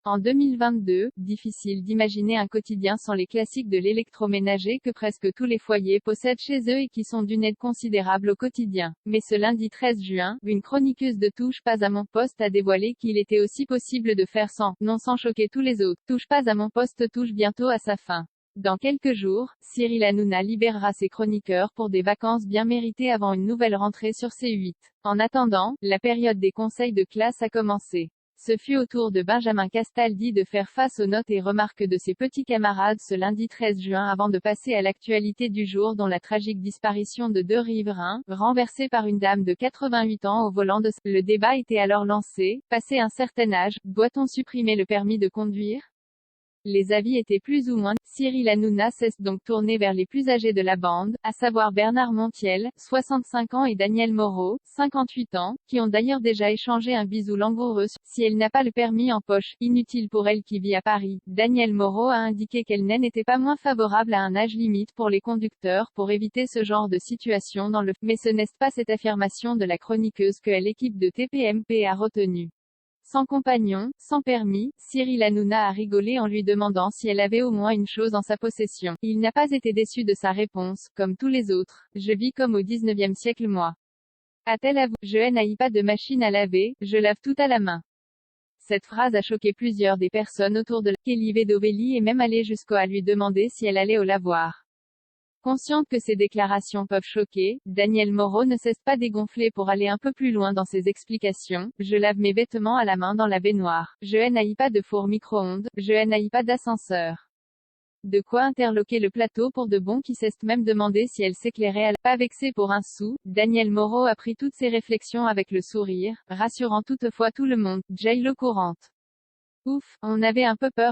En 2022, difficile d'imaginer un quotidien sans les classiques de l'électroménager que presque tous les foyers possèdent chez eux et qui sont d'une aide considérable au quotidien. Mais ce lundi 13 juin, une chroniqueuse de Touche pas à mon poste a dévoilé qu'il était aussi possible de faire sans, non sans choquer tous les autres. Touche pas à mon poste touche bientôt à sa fin. Dans quelques jours, Cyril Hanouna libérera ses chroniqueurs pour des vacances bien méritées avant une nouvelle rentrée sur C8. En attendant, la période des conseils de classe a commencé. Ce fut au tour de Benjamin Castaldi de faire face aux notes et remarques de ses petits camarades ce lundi 13 juin avant de passer à l'actualité du jour dont la tragique disparition de deux riverains, renversés par une dame de 88 ans au volant de... Le débat était alors lancé, passé un certain âge, doit-on supprimer le permis de conduire ? Les avis étaient plus ou moins. Cyril Hanouna s'est donc tourné vers les plus âgés de la bande, à savoir Bernard Montiel, 65 ans et Daniel Moreau, 58 ans, qui ont d'ailleurs déjà échangé un bisou langoureux. Si elle n'a pas le permis en poche, inutile pour elle qui vit à Paris, Daniel Moreau a indiqué qu'elle n'était pas moins favorable à un âge limite pour les conducteurs pour éviter ce genre de situation dans le... Mais ce n'est pas cette affirmation de la chroniqueuse que l'équipe de TPMP a retenue. Sans compagnon, sans permis, Cyril Hanouna a rigolé en lui demandant si elle avait au moins une chose en sa possession. Il n'a pas été déçu de sa réponse, comme tous les autres. Je vis comme au 19e siècle moi. A-t-elle avoué, je n'ai pas de machine à laver, je lave tout à la main. Cette phrase a choqué plusieurs des personnes autour de la Kelly Vedovelli est même allée jusqu'à lui demander si elle allait au lavoir. Consciente que ces déclarations peuvent choquer, Daniel Moreau ne cesse pas dégonfler pour aller un peu plus loin dans ses explications. Je lave mes vêtements à la main dans la baignoire. Je n'ai pas de four micro-ondes. Je n'ai pas d'ascenseur. De quoi interloquer le plateau pour de bon qui s'est même demandé si elle s'éclairait à la... Pas vexé pour un sou, Daniel Moreau a pris toutes ses réflexions avec le sourire, rassurant toutefois tout le monde. J-Lo courante. Ouf, on avait un peu peur.